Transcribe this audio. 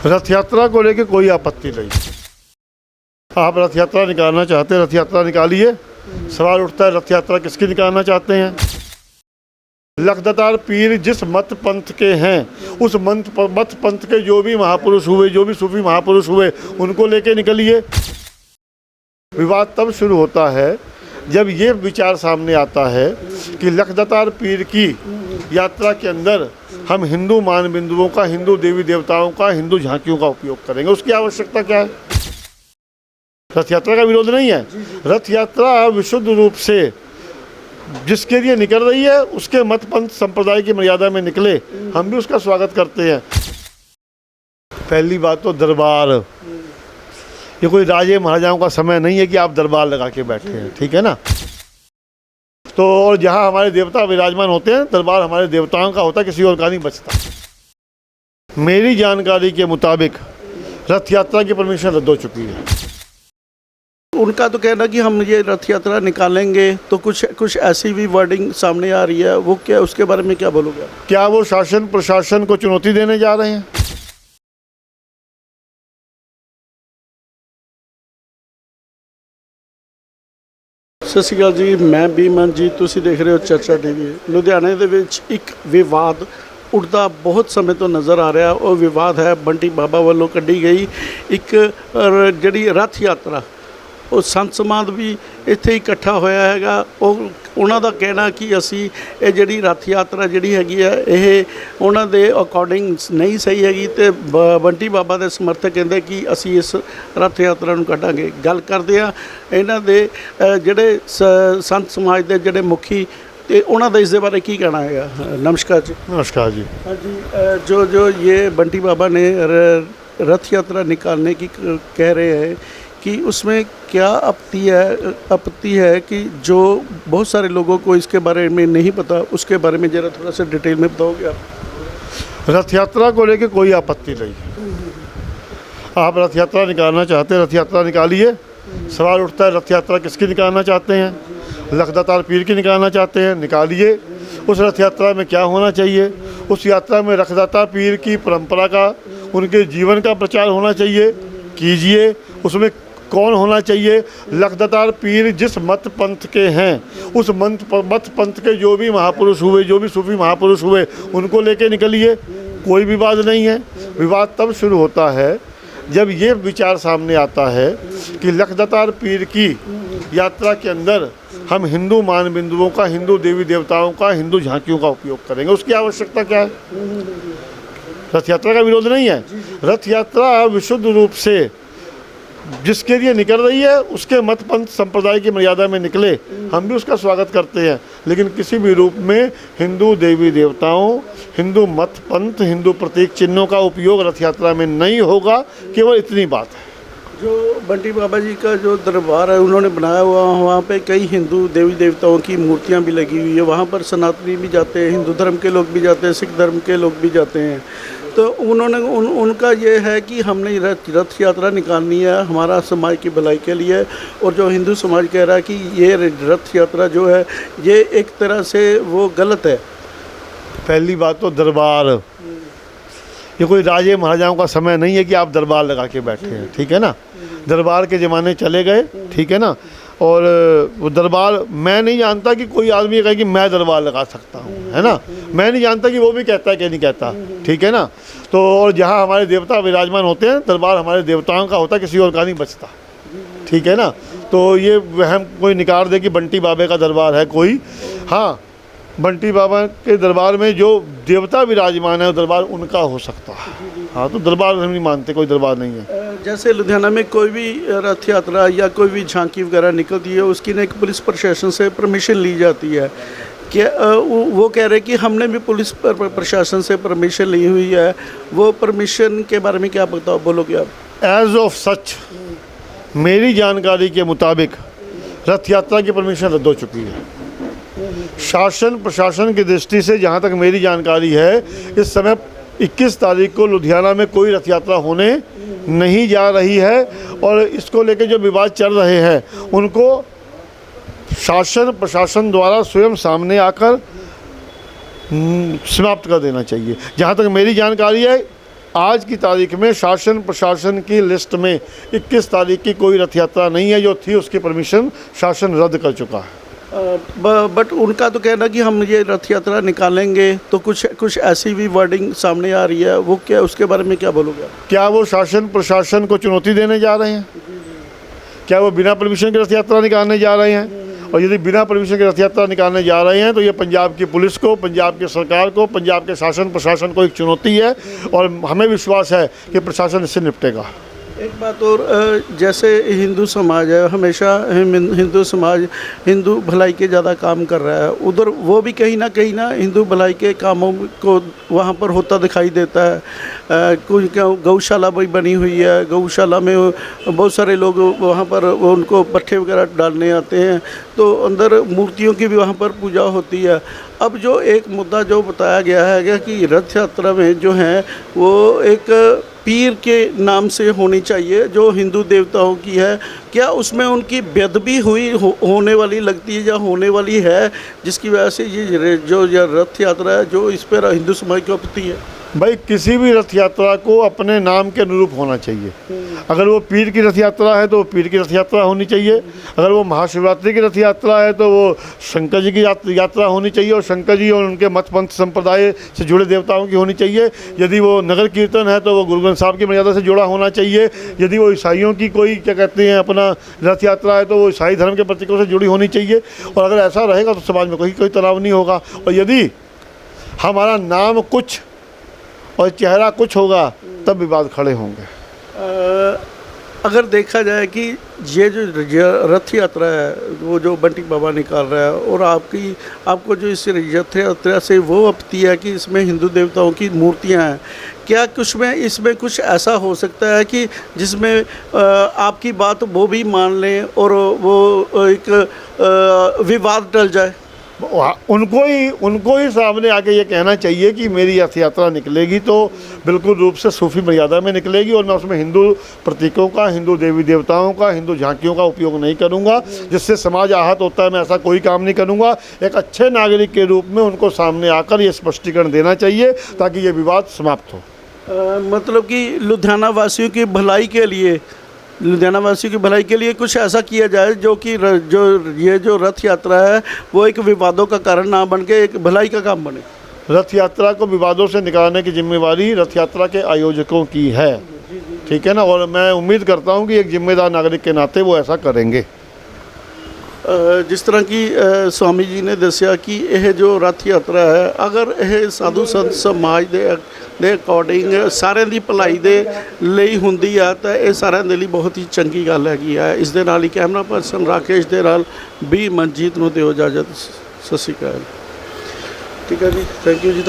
रथ यात्रा को लेकर कोई आपत्ति नहीं। आप रथ यात्रा निकालना चाहते हैं, रथ यात्रा निकालिए। सवाल उठता है रथ यात्रा किसकी निकालना चाहते हैं। लखदतार पीर जिस मत पंथ के हैं, उस मत पंथ के जो भी महापुरुष हुए, जो भी सूफी महापुरुष हुए, उनको लेके निकलिए। विवाद तब शुरू होता है जब ये विचार सामने आता है कि लखदतार पीर की यात्रा के अंदर हम हिंदू मान बिंदुओं का, हिंदू देवी देवताओं का, हिंदू झांकियों का उपयोग करेंगे। उसकी आवश्यकता क्या है? रथ यात्रा का विरोध नहीं है। रथ यात्रा विशुद्ध रूप से जिसके लिए निकल रही है उसके मत पंथ संप्रदाय की मर्यादा में निकले, हम भी उसका स्वागत करते हैं। पहली बात तो दरबार, ये कोई राजे महाराजाओं का समय नहीं है कि आप दरबार लगा के बैठे हैं, ठीक है ना। तो और जहाँ हमारे देवता विराजमान होते हैं, दरबार हमारे देवताओं का होता है, किसी और का नहीं बचता। मेरी जानकारी के मुताबिक रथ यात्रा की परमिशन रद्द हो चुकी है। उनका तो कहना कि हम ये रथ यात्रा निकालेंगे, तो कुछ ऐसी भी वर्डिंग सामने आ रही है, वो क्या, उसके बारे में क्या बोलोगे? क्या वो शासन प्रशासन को चुनौती देने जा रहे हैं? ਸਤਿ ਸ਼੍ਰੀ ਅਕਾਲ ਜੀ, ਮੈਂ ਬੀਮਨ ਜੀ, ਤੁਸੀਂ ਦੇਖ ਰਹੇ ਹੋ ਚਰਚਾ ਟੀਵੀ। ਲੁਧਿਆਣੇ ਦੇ ਵਿੱਚ ਇੱਕ ਵਿਵਾਦ ਉੱਠਦਾ ਬਹੁਤ ਸਮੇਂ ਤੋਂ ਨਜ਼ਰ ਆ ਰਿਹਾ। ਉਹ ਵਿਵਾਦ ਹੈ ਬੰਟੀ ਬਾਬਾ ਵੱਲੋਂ ਕੱਢੀ ਗਈ ਇੱਕ ਜਿਹੜੀ ਰੱਥ ਯਾਤਰਾ। ਉਹ ਸੰਤ ਸਮਾਜ ਵੀ ਇੱਥੇ ਇਕੱਠਾ ਹੋਇਆ ਹੈਗਾ। ਉਹਨਾਂ ਦਾ ਕਹਿਣਾ ਕਿ ਅਸੀਂ ਇਹ ਜਿਹੜੀ ਰੱਥ ਯਾਤਰਾ ਜਿਹੜੀ ਹੈਗੀ ਹੈ, ਇਹ ਉਹਨਾਂ ਦੇ ਅਕੋਰਡਿੰਗ ਨਹੀਂ ਸਹੀ ਹੈਗੀ, ਅਤੇ ਬੰਟੀ ਬਾਬਾ ਦੇ ਸਮਰਥਕ ਕਹਿੰਦੇ ਕਿ ਅਸੀਂ ਇਸ ਰੱਥ ਯਾਤਰਾ ਨੂੰ ਕੱਢਾਂਗੇ। ਗੱਲ ਕਰਦੇ ਆ ਇਹਨਾਂ ਦੇ ਜਿਹੜੇ ਸੰਤ ਸਮਾਜ ਦੇ ਜਿਹੜੇ ਮੁਖੀ, ਤੇ ਉਹਨਾਂ ਦਾ ਇਸ ਦੇ ਬਾਰੇ ਕੀ ਕਹਿਣਾ ਹੈਗਾ। नमस्कार जी। नमस्कार जी। हाँ जी, जो ये बंटी बाबा ने रथ यात्रा निकालने की कह रहे हैं कि उसमें क्या आपत्ति है कि जो बहुत सारे लोगों को इसके बारे में नहीं पता, उसके बारे में ज़रा थोड़ा सा डिटेल में बताओगे आप? रथ यात्रा को लेकर कोई आपत्ति नहीं है। आप रथ यात्रा निकालना चाहते हैं, रथ यात्रा निकालिए। सवाल उठता है रथ यात्रा किसकी निकालना चाहते हैं। लखदतार पीर की निकालना चाहते हैं, निकालिए। उस रथ यात्रा में क्या होना चाहिए? उस यात्रा में लखदतार पीर की परंपरा का, उनके जीवन का प्रचार होना चाहिए, कीजिए। उसमें कौन होना चाहिए? लखदतार पीर जिस मत पंथ के हैं, उस मत पंथ के जो भी महापुरुष हुए, जो भी सूफी महापुरुष हुए, उनको लेके निकलिए। कोई विवाद नहीं है। विवाद तब शुरू होता है जब ये विचार सामने आता है कि लखदतार पीर की यात्रा के अंदर हम हिंदू मान बिंदुओं का, हिंदू देवी देवताओं का, हिंदू झांकियों का उपयोग करेंगे। उसकी आवश्यकता क्या है? रथ यात्रा का विरोध नहीं है। रथ यात्रा विशुद्ध रूप से जिसके लिए निकल रही है उसके मत पंथ संप्रदाय की मर्यादा में निकले, हम भी उसका स्वागत करते हैं। लेकिन किसी भी रूप में हिंदू देवी देवताओं, हिंदू मत पंथ, हिंदू प्रतीक चिन्हों का उपयोग रथ यात्रा में नहीं होगा। केवल इतनी बात है। जो बंटी बाबा जी का जो दरबार है उन्होंने बनाया हुआ, वहाँ पे कई हिंदू देवी देवताओं की मूर्तियाँ भी लगी हुई है। वहाँ पर सनातनी भी जाते हैं, हिंदू धर्म के लोग भी जाते हैं, सिख धर्म के लोग भी जाते हैं। तो उन्होंने उनका ये है कि हमने रथ यात्रा निकालनी है हमारा समाज की भलाई के लिए। और जो हिंदू समाज कह रहा है कि ये रथ यात्रा जो है ये एक तरह से वो गलत है। पहली बात तो दरबार, ये कोई राजे महाराजाओं का समय नहीं है कि आप दरबार लगा के बैठे हैं, ठीक है ना। दरबार के ज़माने चले गए, ठीक है ना। और वो दरबार, मैं नहीं जानता कि कोई आदमी कहे कि मैं दरबार लगा सकता हूँ, है ना। मैं नहीं जानता कि वो भी कहता है कि नहीं कहता, ठीक है ना। तो और जहाँ हमारे देवता विराजमान होते हैं, दरबार हमारे देवताओं का होता है, किसी और का नहीं बचता, ठीक है ना। तो ये वहम कोई निकाल दे कि बंटी बाबे का दरबार है कोई। हाँ, बंटी बाबा के दरबार में जो देवता विराजमान है वो दरबार उनका हो सकता है। हाँ, तो दरबार हम नहीं मानते, कोई दरबार नहीं है। जैसे लुधियाना में कोई भी रथ यात्रा या कोई भी झांकी वगैरह निकलती है, उसकी ना एक पुलिस प्रशासन से परमिशन ली जाती है। क्या वो कह रहे कि हमने भी पुलिस प्रशासन से परमिशन ली हुई है, वो परमिशन के बारे में क्या बोलोगे आप? एज ऑफ सच मेरी जानकारी के मुताबिक रथ यात्रा की परमिशन रद्द हो चुकी है। शासन प्रशासन की दृष्टि से जहाँ तक मेरी जानकारी है, इस समय 21 तारीख को लुधियाना में कोई रथ यात्रा होने नहीं जा रही है। और इसको लेकर जो विवाद चल रहे हैं उनको शासन प्रशासन द्वारा स्वयं सामने आकर समाप्त कर देना चाहिए। जहाँ तक मेरी जानकारी है, आज की तारीख में शासन प्रशासन की लिस्ट में 21 तारीख की कोई रथ यात्रा नहीं है, जो थी उसकी परमिशन शासन रद्द कर चुका है। बट उनका तो कहना कि हम ये रथ यात्रा निकालेंगे, तो कुछ ऐसी भी वर्डिंग सामने आ रही है, वो क्या, उसके बारे में क्या बोलोगे? क्या वो शासन प्रशासन को चुनौती देने जा रहे हैं? क्या वो बिना परमिशन की रथ यात्रा निकालने जा रहे हैं? और यदि बिना परमिशन की रथ यात्रा निकालने जा रहे हैं तो ये पंजाब की पुलिस को, पंजाब की सरकार को, पंजाब के शासन प्रशासन को एक चुनौती है, और हमें विश्वास है कि प्रशासन इससे निपटेगा। एक बात और, जैसे हिंदू समाज है, हमेशा हिंदू समाज हिंदू भलाई के ज़्यादा काम कर रहा है, उधर वो भी कहीं ना हिंदू भलाई के कामों को वहाँ पर होता दिखाई देता है। कुछ गौशाला भी बनी हुई है, गौशाला में बहुत सारे लोग वहाँ पर उनको पट्ठे वगैरह डालने आते हैं, तो अंदर मूर्तियों की भी वहाँ पर पूजा होती है। अब जो एक मुद्दा जो बताया गया है कि रथ यात्रा में जो है वो एक पीर के नाम से होनी चाहिए, जो हिंदू देवताओं की है, क्या उसमें उनकी बेदबी होने वाली लगती है या होने वाली है, जिसकी वजह से ये जो रथ यात्रा है जो इस पर हिंदू समाज की आपत्ति है? भाई, किसी भी रथ यात्रा को अपने नाम के अनुरूप होना चाहिए। अगर वो पीर की रथ यात्रा है तो वो पीर की रथ यात्रा होनी चाहिए, अगर वो महाशिवरात्रि की रथ यात्रा है तो वो शंकर जी की यात्रा होनी चाहिए, और शंकर जी और उनके मत पंथ संप्रदाय से जुड़े देवताओं की होनी चाहिए। यदि वो नगर कीर्तन है तो वो गुरु ग्रंथ साहब की मर्यादा से जुड़ा होना चाहिए। यदि वो ईसाइयों की कोई क्या कहते हैं अपना रथ यात्रा है तो वो ईसाई धर्म के प्रतीकों से जुड़ी होनी चाहिए। और अगर ऐसा रहेगा तो समाज में कोई तनाव नहीं होगा। और यदि हमारा नाम कुछ और चेहरा कुछ होगा तब विवाद खड़े होंगे। अगर देखा जाए कि ये जो रथ यात्रा है वो जो बंटी बाबा निकाल रहा है, और आपको जो इस रथ यात्रा से वो आपत्ति है कि इसमें हिंदू देवताओं की मूर्तियां हैं, क्या इसमें कुछ ऐसा हो सकता है कि जिसमें आपकी बात वो भी मान लें और वो एक विवाद टल जाए? उनको ही सामने आके ये कहना चाहिए कि मेरी रथ यात्रा निकलेगी तो बिल्कुल रूप से सूफी मर्यादा में निकलेगी, और मैं उसमें हिंदू प्रतीकों का, हिंदू देवी देवताओं का, हिंदू झांकियों का उपयोग नहीं करूंगा, जिससे समाज आहत होता है। मैं ऐसा कोई काम नहीं करूंगा। एक अच्छे नागरिक के रूप में उनको सामने आकर ये स्पष्टीकरण देना चाहिए ताकि ये विवाद समाप्त हो। मतलब कि लुधियाना वासियों की भलाई के लिए कुछ ऐसा किया जाए जो कि जो रथ यात्रा है वो एक विवादों का कारण ना बन के एक भलाई का काम बने। रथ यात्रा को विवादों से निकालने की जिम्मेवारी रथ यात्रा के आयोजकों की है, ठीक है ना, और मैं उम्मीद करता हूं कि एक जिम्मेदार नागरिक के नाते वो ऐसा करेंगे। जिस तरह की स्वामी जी ने दसिया कि यह जो रथ यात्रा है, अगर यह साधु संत समाज ਦੇ ਅਕੋਰਡਿੰਗ ਸਾਰਿਆਂ ਦੀ ਭਲਾਈ ਦੇ ਲਈ ਹੁੰਦੀ ਆ ਤਾਂ ਇਹ ਸਾਰਿਆਂ ਦੇ ਲਈ ਬਹੁਤ ਹੀ ਚੰਗੀ ਗੱਲ ਹੈਗੀ ਆ। ਇਸ ਦੇ ਨਾਲ ਹੀ ਕੈਮਰਾ ਪਰਸਨ ਰਾਕੇਸ਼ ਦੇ ਨਾਲ ਵੀ ਮਨਜੀਤ ਨੂੰ ਦਿਓ ਇਜਾਜ਼ਤ। ਸਤਿ ਸ਼੍ਰੀ ਅਕਾਲ। ਠੀਕ ਹੈ ਜੀ, ਥੈਂਕ ਯੂ ਜੀ।